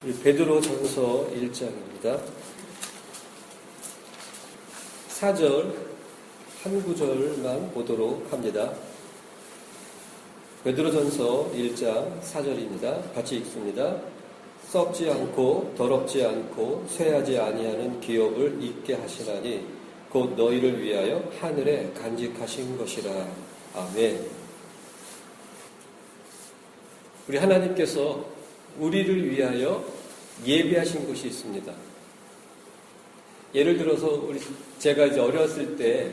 베드로전서 1장입니다. 4절 한 구절만 보도록 합니다. 베드로전서 1장 4절입니다. 같이 읽습니다. 썩지 않고 더럽지 않고 쇠하지 아니하는 기업을 잊게 하시나니 곧 너희를 위하여 하늘에 간직하신 것이라. 아멘. 우리 하나님께서 우리를 위하여 예비하신 곳이 있습니다. 예를 들어서 제가 이제 어렸을 때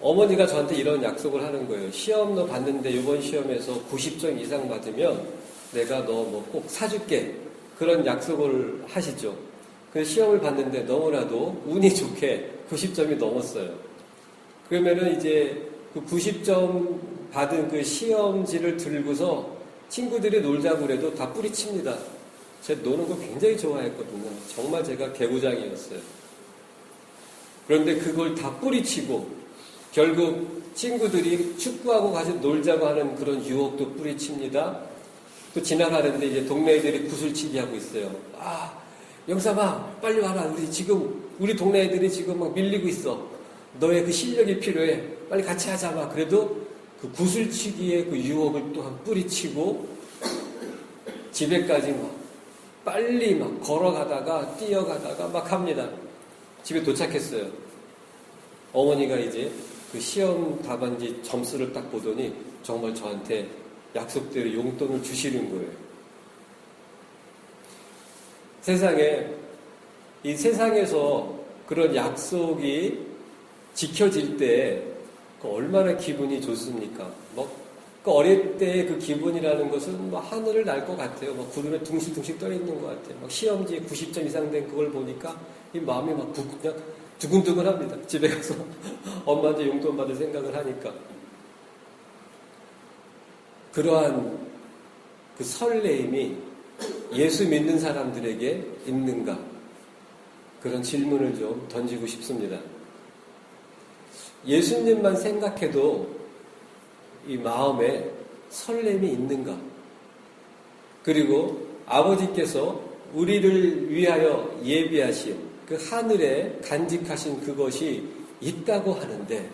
어머니가 저한테 이런 약속을 하는 거예요. 시험 너 봤는데 이번 시험에서 90점 이상 받으면 내가 너 뭐 꼭 사줄게. 그런 약속을 하시죠. 그 시험을 봤는데 너무나도 운이 좋게 90점이 넘었어요. 그러면은 이제 그 90점 받은 그 시험지를 들고서 친구들이 놀자고 그래도 다 뿌리칩니다. 제가 노는 거 굉장히 좋아했거든요. 정말 제가 개구장이었어요. 그런데 그걸 다 뿌리치고 결국 친구들이 축구하고 가서 놀자고 하는 그런 유혹도 뿌리칩니다. 또 지나가는데 이제 동네 애들이 구슬치기 하고 있어요. 아, 영삼아 빨리 와라. 우리 동네 애들이 지금 막 밀리고 있어. 너의 그 실력이 필요해. 빨리 같이 하자. 막 그래도 그 구슬치기의 그 유혹을 또한 뿌리치고 집에까지 막 빨리 막 걸어가다가 뛰어가다가 막 합니다. 집에 도착했어요. 어머니가 이제 그 시험 답안지 점수를 딱 보더니 정말 저한테 약속대로 용돈을 주시는 거예요. 이 세상에서 그런 약속이 지켜질 때 얼마나 기분이 좋습니까? 그 어릴 때의 그 기분이라는 것은 하늘을 날 것 같아요. 구름에 둥실둥실 떠 있는 것 같아요. 시험지에 90점 이상 된 그걸 보니까 이 마음이 그냥 두근두근합니다. 집에 가서 엄마한테 용돈 받을 생각을 하니까. 그러한 그 설레임이 예수 믿는 사람들에게 있는가? 그런 질문을 좀 던지고 싶습니다. 예수님만 생각해도 이 마음에 설렘이 있는가? 그리고 아버지께서 우리를 위하여 예비하신 그 하늘에 간직하신 그것이 있다고 하는데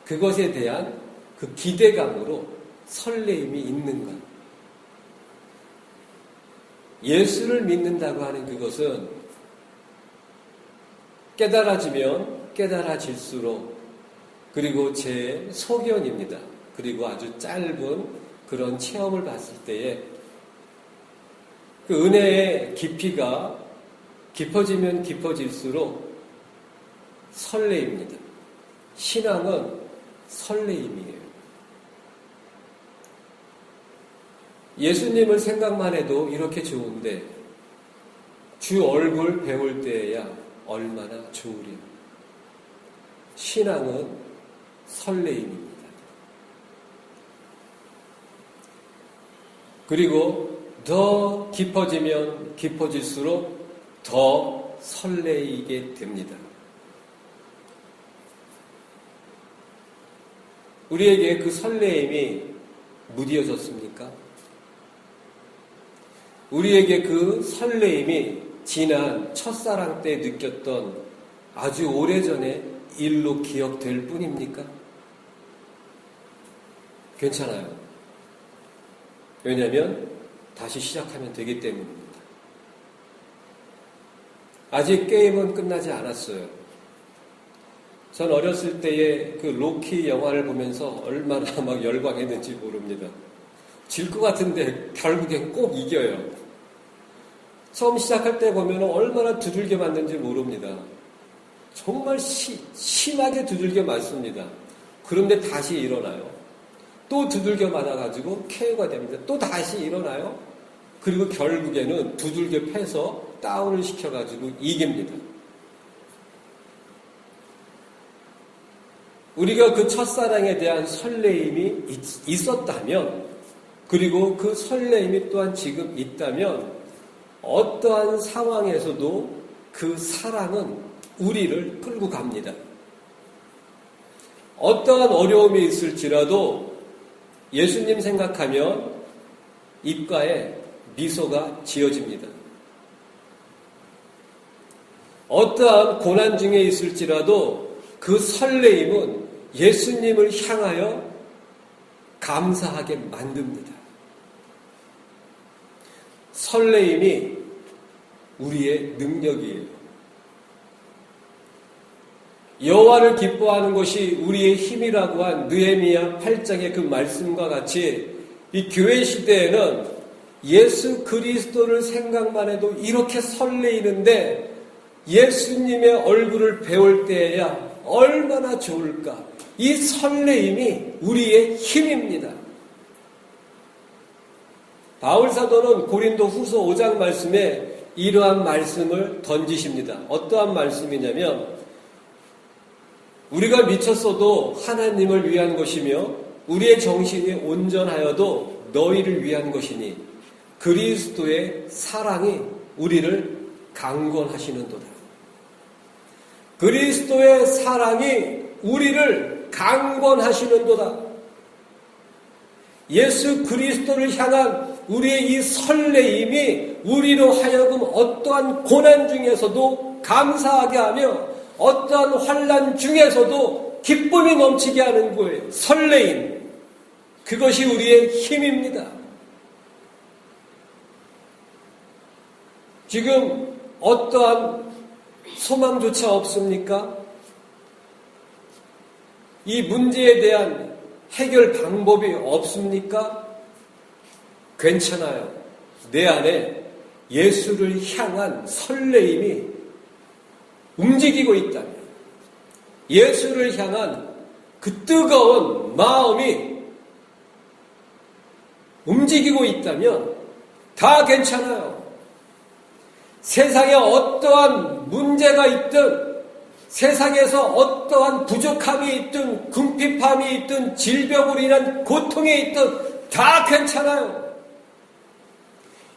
그것에 대한 그 기대감으로 설레임이 있는가? 예수를 믿는다고 하는 그것은 깨달아지면 깨달아질수록 그리고 제 소견입니다. 그리고 아주 짧은 그런 체험을 봤을 때에 그 은혜의 깊이가 깊어지면 깊어질수록 설레입니다. 신앙은 설레임이에요. 예수님을 생각만 해도 이렇게 좋은데 주 얼굴 배울 때야 얼마나 좋으리요. 신앙은 설레임입니다. 그리고 더 깊어지면 깊어질수록 더 설레이게 됩니다. 우리에게 그 설레임이 무디어졌습니까? 우리에게 그 설레임이 지난 첫사랑 때 느꼈던 아주 오래전의 일로 기억될 뿐입니까? 괜찮아요. 왜냐하면 다시 시작하면 되기 때문입니다. 아직 게임은 끝나지 않았어요. 전 어렸을 때에 그 로키 영화를 보면서 얼마나 막 열광했는지 모릅니다. 질 것 같은데 결국엔 꼭 이겨요. 처음 시작할 때 보면 얼마나 두들겨 맞는지 모릅니다. 정말 심하게 두들겨 맞습니다. 그런데 다시 일어나요. 또 두들겨 맞아가지고 KO가 됩니다. 또 다시 일어나요. 그리고 결국에는 두들겨 패서 다운을 시켜가지고 이깁니다. 우리가 그 첫사랑에 대한 설레임이 있었다면 그리고 그 설레임이 또한 지금 있다면 어떠한 상황에서도 그 사랑은 우리를 끌고 갑니다. 어떠한 어려움이 있을지라도 예수님 생각하면 입가에 미소가 지어집니다. 어떠한 고난 중에 있을지라도 그 설레임은 예수님을 향하여 감사하게 만듭니다. 설레임이 우리의 능력이에요. 여호와를 기뻐하는 것이 우리의 힘이라고 한 느헤미야 8장의 그 말씀과 같이 이 교회 시대에는 예수 그리스도를 생각만 해도 이렇게 설레이는데 예수님의 얼굴을 배울 때에야 얼마나 좋을까. 이 설레임이 우리의 힘입니다. 바울 사도는 고린도 후서 5장 말씀에 이러한 말씀을 던지십니다. 어떠한 말씀이냐면 우리가 미쳤어도 하나님을 위한 것이며 우리의 정신이 온전하여도 너희를 위한 것이니 그리스도의 사랑이 우리를 강권하시는도다. 그리스도의 사랑이 우리를 강권하시는도다. 예수 그리스도를 향한 우리의 이 설레임이 우리로 하여금 어떠한 고난 중에서도 감사하게 하며 어떠한 환난 중에서도 기쁨이 넘치게 하는 거예요. 설레임. 그것이 우리의 힘입니다. 지금 어떠한 소망조차 없습니까? 이 문제에 대한 해결 방법이 없습니까? 괜찮아요. 내 안에 예수를 향한 설레임이 움직이고 있다면, 예수를 향한 그 뜨거운 마음이 움직이고 있다면 다 괜찮아요. 세상에 어떠한 문제가 있든, 세상에서 어떠한 부족함이 있든, 궁핍함이 있든, 질병으로 인한 고통이 있든 다 괜찮아요.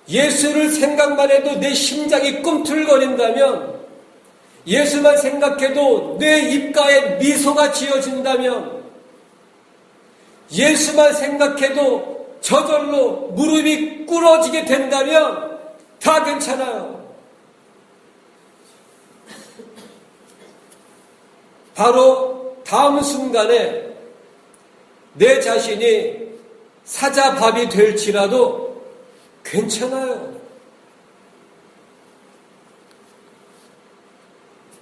예수를 생각만 해도 내 심장이 꿈틀거린다면, 예수만 생각해도 내 입가에 미소가 지어진다면, 예수만 생각해도 저절로 무릎이 꿇어지게 된다면 다 괜찮아요. 바로 다음 순간에 내 자신이 사자밥이 될지라도 괜찮아요.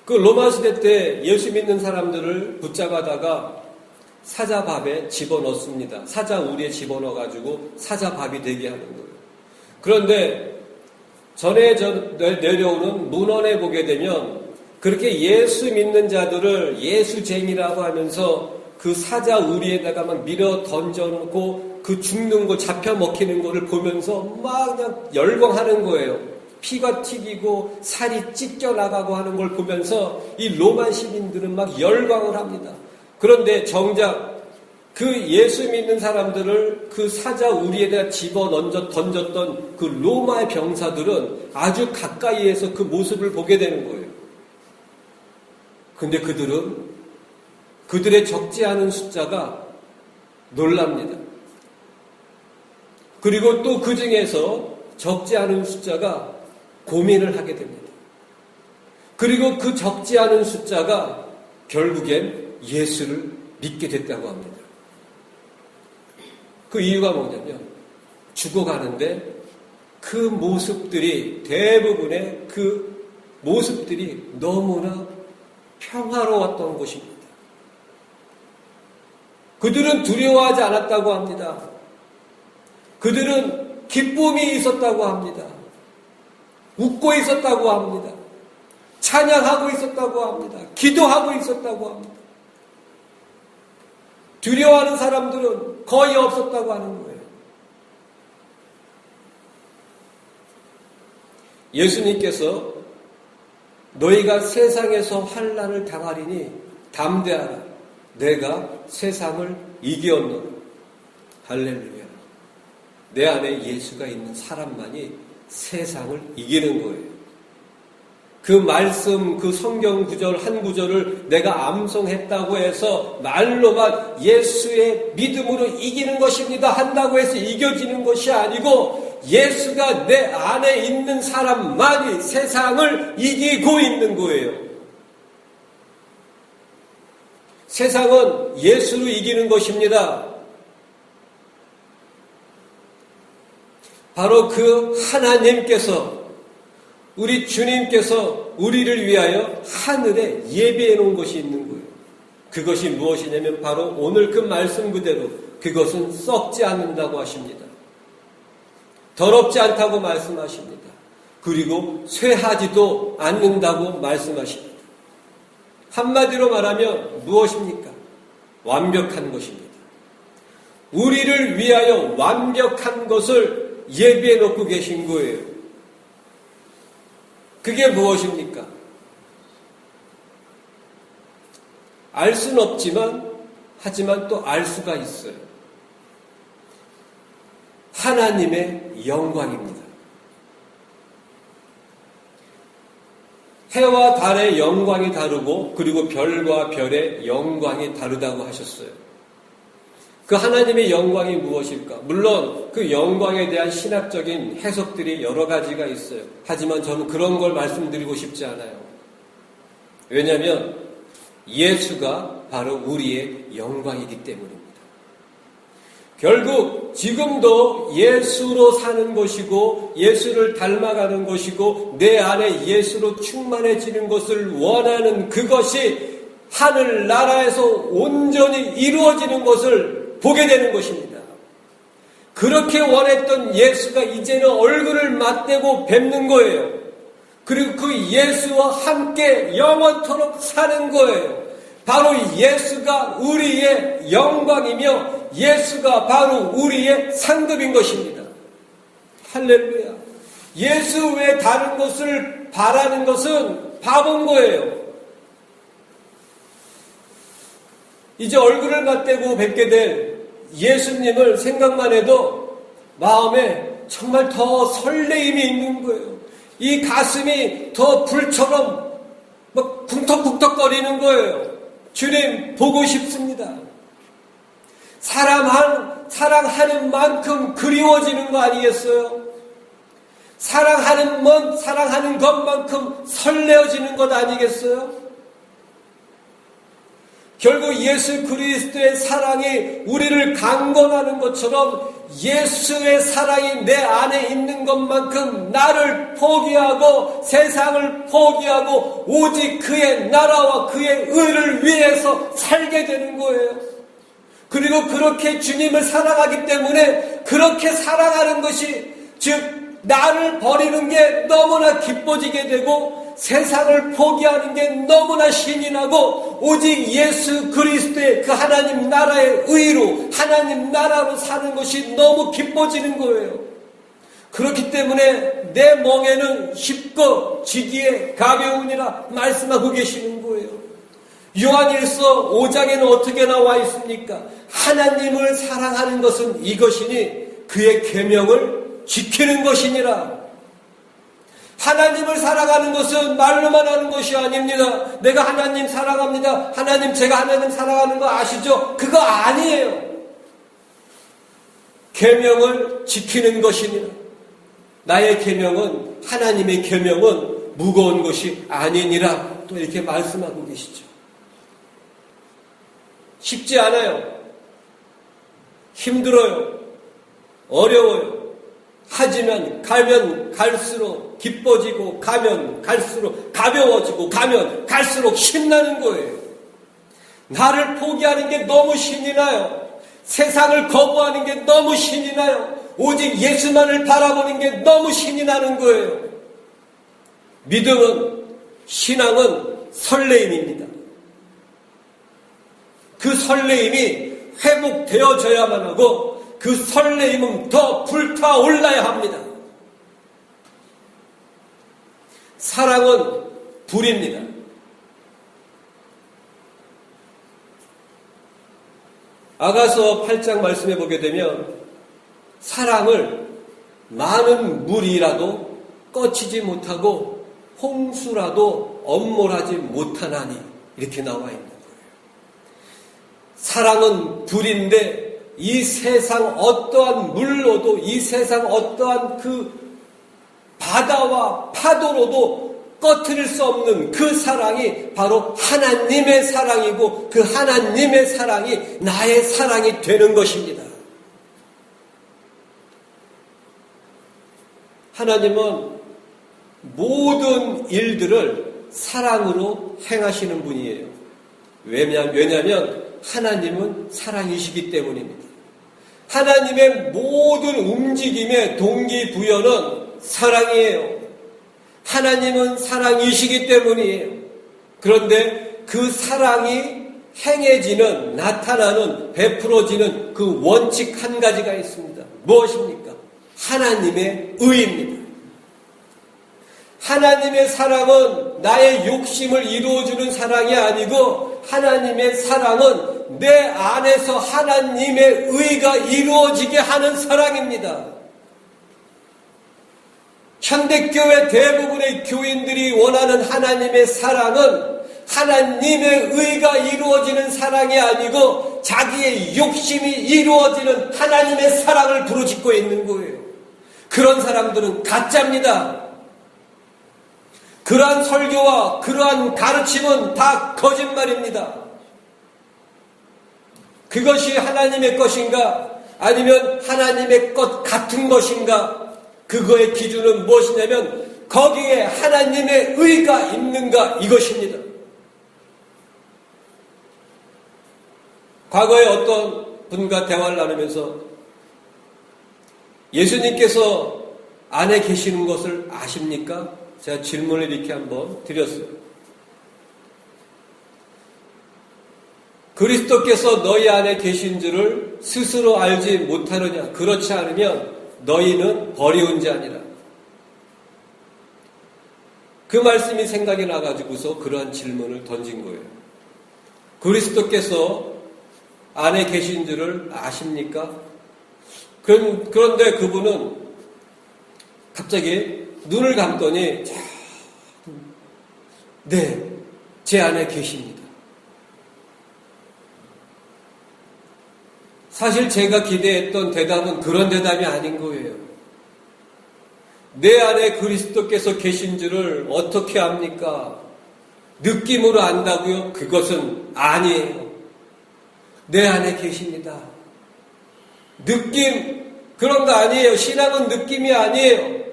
그 로마 시대 때 예수 믿는 사람들을 붙잡아다가 사자밥에 집어넣습니다. 사자 우리에 집어넣어가지고 사자밥이 되게 하는 거예요. 그런데 전에 내려오는 문헌에 보게 되면 그렇게 예수 믿는 자들을 예수쟁이라고 하면서 그 사자 우리에다가 막 밀어 던져놓고 그 죽는 거 잡혀 먹히는 거를 보면서 막 그냥 열광하는 거예요. 피가 튀기고 살이 찢겨나가고 하는 걸 보면서 이 로마 시민들은 막 열광을 합니다. 그런데 정작 그 예수 믿는 사람들을 그 사자 우리에다 던졌던 그 로마의 병사들은 아주 가까이에서 그 모습을 보게 되는 거예요. 근데 그들의 적지 않은 숫자가 놀랍니다. 그리고 또 그 중에서 적지 않은 숫자가 고민을 하게 됩니다. 그리고 그 적지 않은 숫자가 결국엔 예수를 믿게 됐다고 합니다. 그 이유가 뭐냐면 죽어가는데 그 모습들이, 대부분의 그 모습들이 너무나 평화로웠던 것입니다. 그들은 두려워하지 않았다고 합니다. 그들은 기쁨이 있었다고 합니다. 웃고 있었다고 합니다. 찬양하고 있었다고 합니다. 기도하고 있었다고 합니다. 두려워하는 사람들은 거의 없었다고 하는 거예요. 예수님께서 너희가 세상에서 환난을 당하리니 담대하라. 내가 세상을 이기었노라. 할렐루야. 내 안에 예수가 있는 사람만이 세상을 이기는 거예요. 그 말씀, 그 성경 구절 한 구절을 내가 암송했다고 해서 말로만 예수의 믿음으로 이기는 것입니다 한다고 해서 이겨지는 것이 아니고 예수가 내 안에 있는 사람만이 세상을 이기고 있는 거예요. 세상은 예수로 이기는 것입니다. 바로 그 하나님께서, 우리 주님께서 우리를 위하여 하늘에 예비해 놓은 것이 있는 거예요. 그것이 무엇이냐면 바로 오늘 그 말씀 그대로 그것은 썩지 않는다고 하십니다. 더럽지 않다고 말씀하십니다. 그리고 쇠하지도 않는다고 말씀하십니다. 한마디로 말하면 무엇입니까? 완벽한 것입니다. 우리를 위하여 완벽한 것을 예비해 놓고 계신 거예요. 그게 무엇입니까? 알 수는 없지만, 하지만 또 알 수가 있어요. 하나님의 영광입니다. 해와 달의 영광이 다르고, 그리고 별과 별의 영광이 다르다고 하셨어요. 그 하나님의 영광이 무엇일까? 물론 그 영광에 대한 신학적인 해석들이 여러 가지가 있어요. 하지만 저는 그런 걸 말씀드리고 싶지 않아요. 왜냐하면 예수가 바로 우리의 영광이기 때문입니다. 결국 지금도 예수로 사는 것이고 예수를 닮아가는 것이고 내 안에 예수로 충만해지는 것을 원하는 그것이 하늘나라에서 온전히 이루어지는 것을 보게 되는 것입니다. 그렇게 원했던 예수가 이제는 얼굴을 맞대고 뵙는 거예요. 그리고 그 예수와 함께 영원토록 사는 거예요. 바로 예수가 우리의 영광이며 예수가 바로 우리의 상급인 것입니다. 할렐루야. 예수 외에 다른 것을 바라는 것은 바본 거예요. 이제 얼굴을 맞대고 뵙게 될 예수님을 생각만 해도 마음에 정말 더 설레임이 있는 거예요. 이 가슴이 더 불처럼 막 쿵덕쿵덕거리는 거예요. 주님 보고 싶습니다. 사랑하는 만큼 그리워지는 거 아니겠어요? 사랑하는 것만큼 설레어지는 것 아니겠어요? 결국 예수 그리스도의 사랑이 우리를 강건하는 것처럼 예수의 사랑이 내 안에 있는 것만큼 나를 포기하고 세상을 포기하고 오직 그의 나라와 그의 의를 위해서 살게 되는 거예요. 그리고 그렇게 주님을 사랑하기 때문에 그렇게 사랑하는 것이 즉 나를 버리는 게 너무나 기뻐지게 되고 세상을 포기하는 게 너무나 신이 나고 오직 예수 그리스도의 그 하나님 나라의 의로 하나님 나라로 사는 것이 너무 기뻐지는 거예요. 그렇기 때문에 내 멍에는 쉽고 지기에 가벼우니라 말씀하고 계시는 거예요. 요한일서 5장에는 어떻게 나와 있습니까? 하나님을 사랑하는 것은 이것이니 그의 계명을 지키는 것이니라. 하나님을 사랑하는 것은 말로만 하는 것이 아닙니다. 내가 하나님 사랑합니다. 제가 하나님 사랑하는 거 아시죠? 그거 아니에요. 계명을 지키는 것이니라. 나의 계명은 하나님의 계명은 무거운 것이 아니니라. 또 이렇게 말씀하고 계시죠. 쉽지 않아요. 힘들어요. 어려워요. 하지만 가면 갈수록 기뻐지고 가면 갈수록 가벼워지고 가면 갈수록 신나는 거예요. 나를 포기하는 게 너무 신이 나요. 세상을 거부하는 게 너무 신이 나요. 오직 예수만을 바라보는 게 너무 신이 나는 거예요. 믿음은, 신앙은 설레임입니다. 그 설레임이 회복되어져야만 하고 그 설레임은 더 불타올라야 합니다. 사랑은 불입니다. 아가서 8장 말씀해 보게 되면 사랑을 많은 물이라도 꺼치지 못하고 홍수라도 엄몰하지 못하나니 이렇게 나와 있는 거예요. 사랑은 불인데 이 세상 어떠한 물로도, 이 세상 어떠한 그 바다와 파도로도 꺼트릴 수 없는 그 사랑이 바로 하나님의 사랑이고, 그 하나님의 사랑이 나의 사랑이 되는 것입니다. 하나님은 모든 일들을 사랑으로 행하시는 분이에요. 왜냐하면 하나님은 사랑이시기 때문입니다. 하나님의 모든 움직임의 동기부여는 사랑이에요. 하나님은 사랑이시기 때문이에요. 그런데 그 사랑이 행해지는, 나타나는, 베풀어지는 그 원칙 한 가지가 있습니다. 무엇입니까? 하나님의 의입니다. 하나님의 사랑은 나의 욕심을 이루어주는 사랑이 아니고, 하나님의 사랑은 내 안에서 하나님의 의가 이루어지게 하는 사랑입니다. 현대교회 대부분의 교인들이 원하는 하나님의 사랑은 하나님의 의가 이루어지는 사랑이 아니고 자기의 욕심이 이루어지는 하나님의 사랑을 부르짖고 있는 거예요. 그런 사람들은 가짜입니다. 그러한 설교와 그러한 가르침은 다 거짓말입니다. 그것이 하나님의 것인가? 아니면 하나님의 것 같은 것인가? 그거의 기준은 무엇이냐면 거기에 하나님의 의가 있는가? 이것입니다. 과거에 어떤 분과 대화를 나누면서 예수님께서 안에 계시는 것을 아십니까? 제가 질문을 이렇게 한번 드렸어요. 그리스도께서 너희 안에 계신 줄을 스스로 알지 못하느냐? 그렇지 않으면 너희는 버리운 자니라. 그 말씀이 생각이 나가지고서 그러한 질문을 던진 거예요. 그리스도께서 안에 계신 줄을 아십니까? 그런데 그분은 갑자기 눈을 감더니 네, 제 안에 계십니다. 사실 제가 기대했던 대답은 그런 대답이 아닌 거예요. 내 안에 그리스도께서 계신 줄을 어떻게 압니까? 느낌으로 안다고요? 그것은 아니에요. 내 안에 계십니다. 느낌, 그런 거 아니에요. 신앙은 느낌이 아니에요.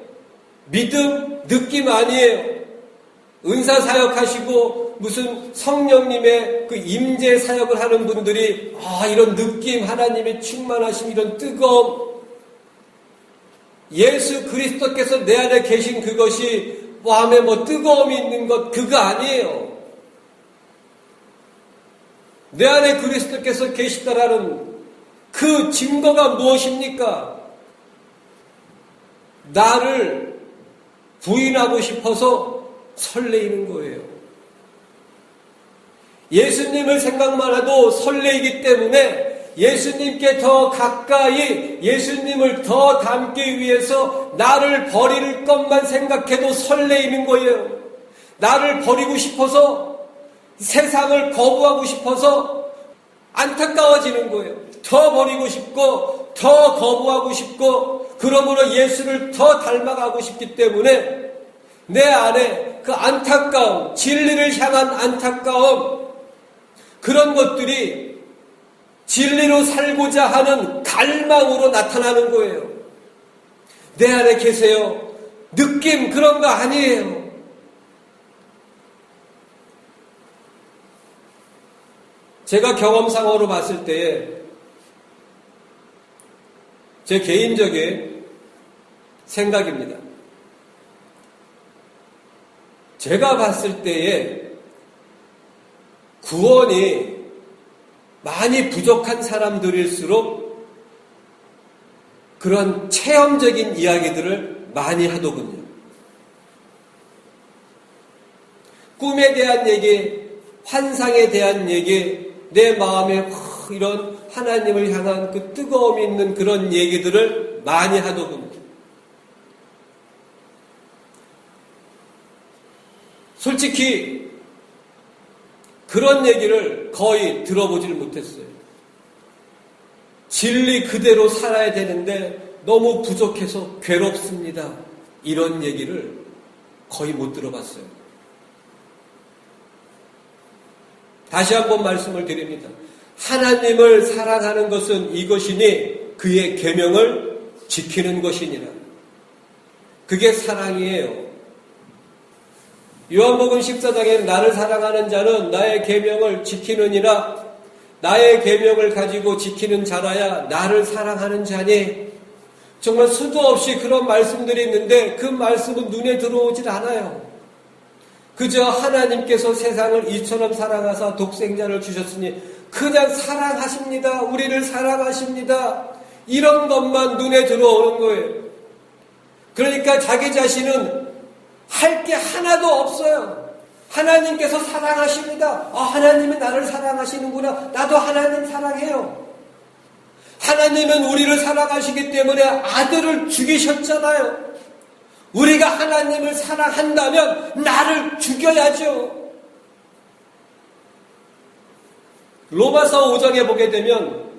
믿음, 느낌 아니에요. 은사 사역하시고 무슨 성령님의 그 임재 사역을 하는 분들이 이런 느낌, 하나님의 충만하심, 이런 뜨거움, 예수 그리스도께서 내 안에 계신 그것이 마음에 뜨거움이 있는 것, 그거 아니에요. 내 안에 그리스도께서 계시다라는 그 증거가 무엇입니까? 나를 부인하고 싶어서 설레이는 거예요. 예수님을 생각만 해도 설레이기 때문에 예수님께 더 가까이 예수님을 더 닮기 위해서 나를 버릴 것만 생각해도 설레이는 거예요. 나를 버리고 싶어서, 세상을 거부하고 싶어서 안타까워지는 거예요. 더 버리고 싶고 더 거부하고 싶고, 그러므로 예수를 더 닮아가고 싶기 때문에 내 안에 그 안타까움, 진리를 향한 안타까움, 그런 것들이 진리로 살고자 하는 갈망으로 나타나는 거예요. 내 안에 계세요. 느낌 그런 거 아니에요. 제가 경험상으로 봤을 때에 제 개인적인 생각입니다. 제가 봤을 때에 구원이 많이 부족한 사람들일수록 그런 체험적인 이야기들을 많이 하더군요. 꿈에 대한 얘기, 환상에 대한 얘기, 내 마음에 이런 하나님을 향한 그 뜨거움이 있는 그런 얘기들을 많이 하더군요. 솔직히 그런 얘기를 거의 들어보질 못했어요. 진리 그대로 살아야 되는데 너무 부족해서 괴롭습니다. 이런 얘기를 거의 못 들어봤어요. 다시 한번 말씀을 드립니다. 하나님을 사랑하는 것은 이것이니 그의 계명을 지키는 것이니라. 그게 사랑이에요. 요한복음 14장에 나를 사랑하는 자는 나의 계명을 지키느니라. 나의 계명을 가지고 지키는 자라야 나를 사랑하는 자니. 정말 수도 없이 그런 말씀들이 있는데 그 말씀은 눈에 들어오질 않아요. 그저 하나님께서 세상을 이처럼 사랑하사 독생자를 주셨으니 그냥 사랑하십니다. 우리를 사랑하십니다. 이런 것만 눈에 들어오는 거예요. 그러니까 자기 자신은 할 게 하나도 없어요. 하나님께서 사랑하십니다. 하나님은 나를 사랑하시는구나. 나도 하나님 사랑해요. 하나님은 우리를 사랑하시기 때문에 아들을 죽이셨잖아요. 우리가 하나님을 사랑한다면 나를 죽여야죠. 로마서 5장에 보게 되면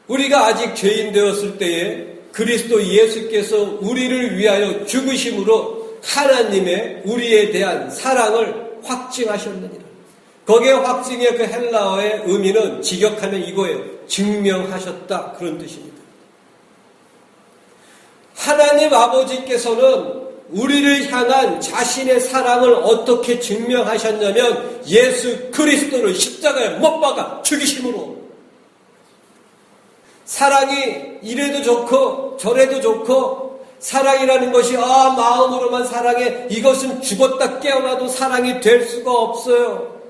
우리가 아직 죄인 되었을 때에 그리스도 예수께서 우리를 위하여 죽으심으로 하나님의 우리에 대한 사랑을 확증하셨느니라. 거기에 확증의 그 헬라어의 의미는 직역하면 이거예요. 증명하셨다. 그런 뜻입니다. 하나님 아버지께서는 우리를 향한 자신의 사랑을 어떻게 증명하셨냐면 예수 그리스도를 십자가에 못 박아 죽이심으로. 사랑이 이래도 좋고 저래도 좋고 사랑이라는 것이 마음으로만 사랑해 이것은 죽었다 깨어나도 사랑이 될 수가 없어요.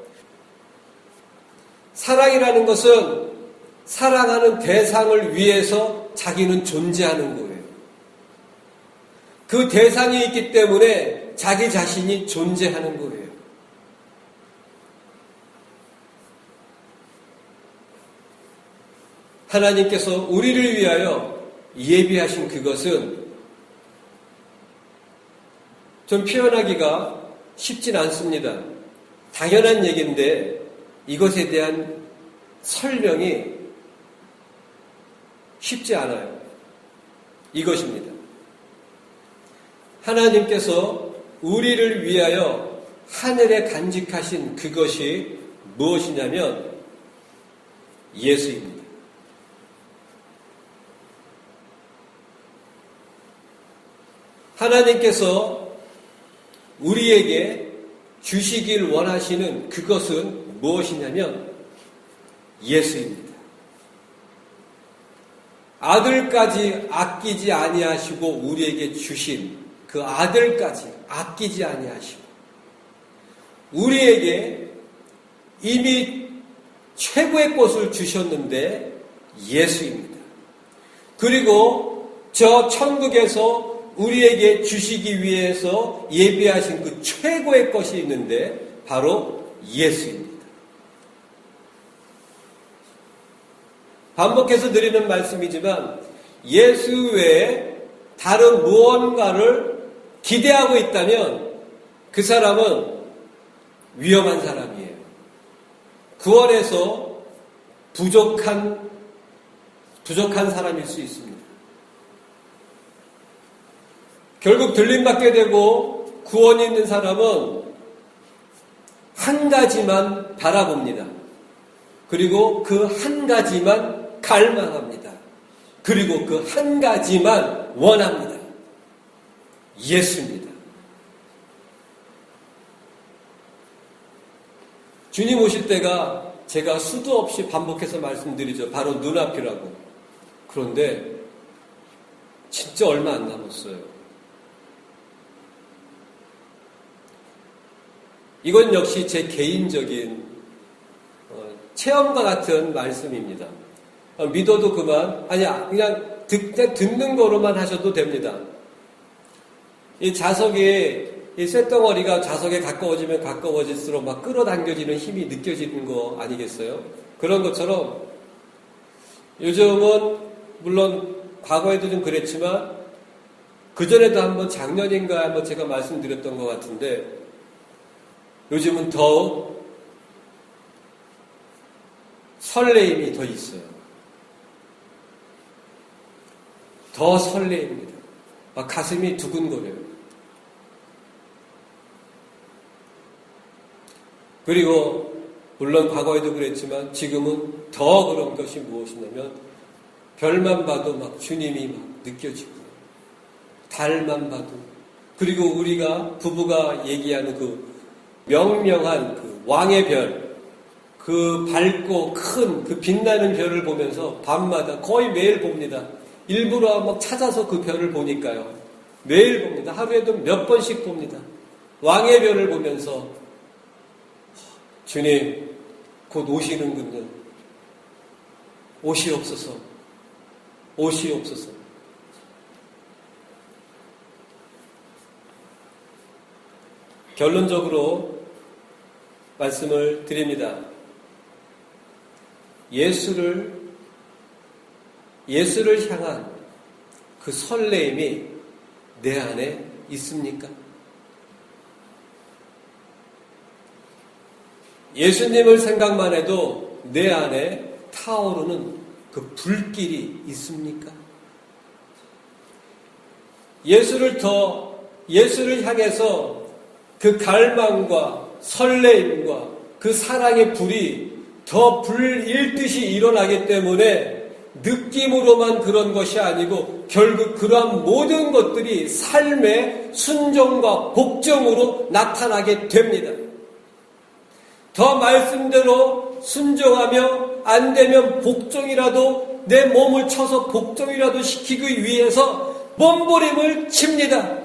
사랑이라는 것은 사랑하는 대상을 위해서 자기는 존재하는 거예요. 그 대상이 있기 때문에 자기 자신이 존재하는 거예요. 하나님께서 우리를 위하여 예비하신 그것은 좀 표현하기가 쉽진 않습니다. 당연한 얘기인데 이것에 대한 설명이 쉽지 않아요. 이것입니다. 하나님께서 우리를 위하여 하늘에 간직하신 그것이 무엇이냐면 예수입니다. 하나님께서 우리에게 주시길 원하시는 그것은 무엇이냐면 예수입니다. 아들까지 아끼지 아니하시고 우리에게 주신 그 아들까지 아끼지 아니하시고 우리에게 이미 최고의 것을 주셨는데 예수입니다. 그리고 저 천국에서 우리에게 주시기 위해서 예비하신 그 최고의 것이 있는데 바로 예수입니다. 반복해서 드리는 말씀이지만 예수 외에 다른 무언가를 기대하고 있다면 그 사람은 위험한 사람이에요. 구원에서 부족한 사람일 수 있습니다. 결국 들림받게 되고 구원이 있는 사람은 한 가지만 바라봅니다. 그리고 그 한 가지만 갈망합니다. 그리고 그 한 가지만 원합니다. 예수입니다. 주님 오실 때가 제가 수도 없이 반복해서 말씀드리죠. 바로 눈앞이라고. 그런데 진짜 얼마 안 남았어요. 이건 역시 제 개인적인 체험과 같은 말씀입니다. 믿어도 그만, 그냥 듣는 거로만 하셔도 됩니다. 이 자석에, 이 쇳덩어리가 자석에 가까워지면 가까워질수록 막 끌어당겨지는 힘이 느껴지는 거 아니겠어요? 그런 것처럼 요즘은 물론 과거에도 좀 그랬지만 그전에도 한번 작년인가 한번 제가 말씀드렸던 것 같은데 요즘은 더욱 설레임이 더 있어요. 더 설레입니다. 막 가슴이 두근거려요. 그리고 물론 과거에도 그랬지만 지금은 더 그런 것이 무엇이냐면 별만 봐도 막 주님이 막 느껴지고 달만 봐도 그리고 우리가 부부가 얘기하는 그 명명한 그 왕의 별 그 밝고 큰 그 빛나는 별을 보면서 밤마다 거의 매일 봅니다. 일부러 막 찾아서 그 별을 보니까요. 매일 봅니다. 하루에도 몇 번씩 봅니다. 왕의 별을 보면서 주님 곧 오시는군요. 오시옵소서. 오시옵소서. 결론적으로 말씀을 드립니다. 예수를 향한 그 설레임이 내 안에 있습니까? 예수님을 생각만 해도 내 안에 타오르는 그 불길이 있습니까? 예수를 향해서 그 갈망과 설레임과 그 사랑의 불이 더 불일듯이 일어나기 때문에 느낌으로만 그런 것이 아니고 결국 그러한 모든 것들이 삶의 순종과 복종으로 나타나게 됩니다. 더 말씀대로 순종하며 안 되면 복종이라도 내 몸을 쳐서 복종이라도 시키기 위해서 몸부림을 칩니다.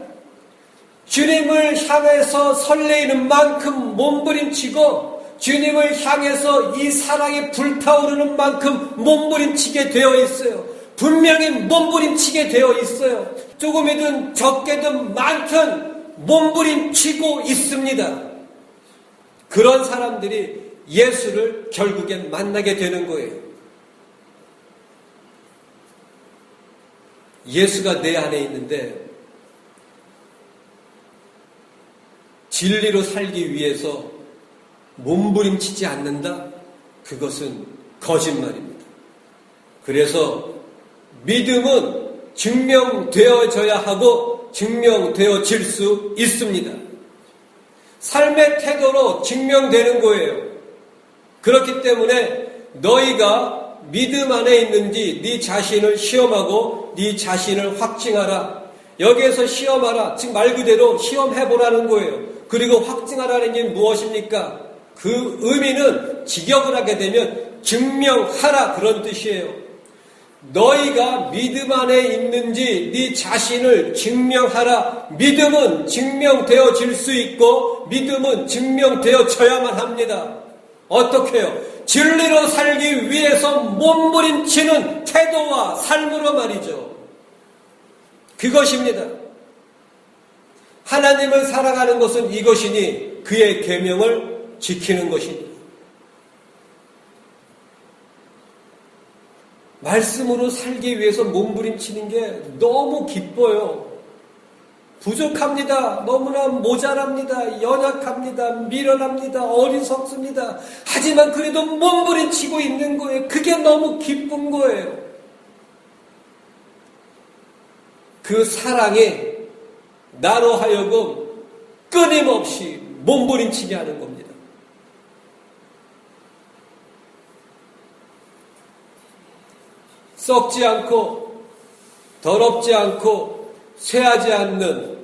주님을 향해서 설레이는 만큼 몸부림치고 주님을 향해서 이 사랑이 불타오르는 만큼 몸부림치게 되어 있어요. 분명히 몸부림치게 되어 있어요. 조금이든 적게든 많든 몸부림치고 있습니다. 그런 사람들이 예수를 결국엔 만나게 되는 거예요. 예수가 내 안에 있는데 진리로 살기 위해서 몸부림치지 않는다? 그것은 거짓말입니다. 그래서 믿음은 증명되어져야 하고 증명되어질 수 있습니다. 삶의 태도로 증명되는 거예요. 그렇기 때문에 너희가 믿음 안에 있는지 네 자신을 시험하고 네 자신을 확증하라. 여기에서 시험하라. 즉 말 그대로 시험해보라는 거예요. 그리고 확증하라는 게 무엇입니까? 그 의미는 직역을 하게 되면 증명하라 그런 뜻이에요. 너희가 믿음 안에 있는지 네 자신을 증명하라. 믿음은 증명되어질 수 있고 믿음은 증명되어져야만 합니다. 어떻게 해요? 진리로 살기 위해서 몸부림치는 태도와 삶으로 말이죠. 그것입니다. 하나님을 사랑하는 것은 이것이니 그의 계명을 지키는 것입니다. 말씀으로 살기 위해서 몸부림치는 게 너무 기뻐요. 부족합니다. 너무나 모자랍니다. 연약합니다. 미련합니다. 어리석습니다. 하지만 그래도 몸부림치고 있는 거예요. 그게 너무 기쁜 거예요. 그 사랑이 나로 하여금 끊임없이 몸부림치게 하는 겁니다. 썩지 않고 더럽지 않고 쇠하지 않는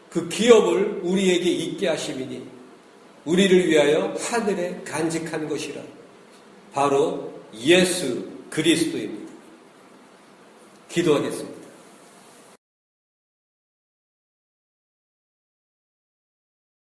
그 기업을 우리에게 있게 하심이니 우리를 위하여 하늘에 간직한 것이라. 바로 예수 그리스도입니다. 기도하겠습니다.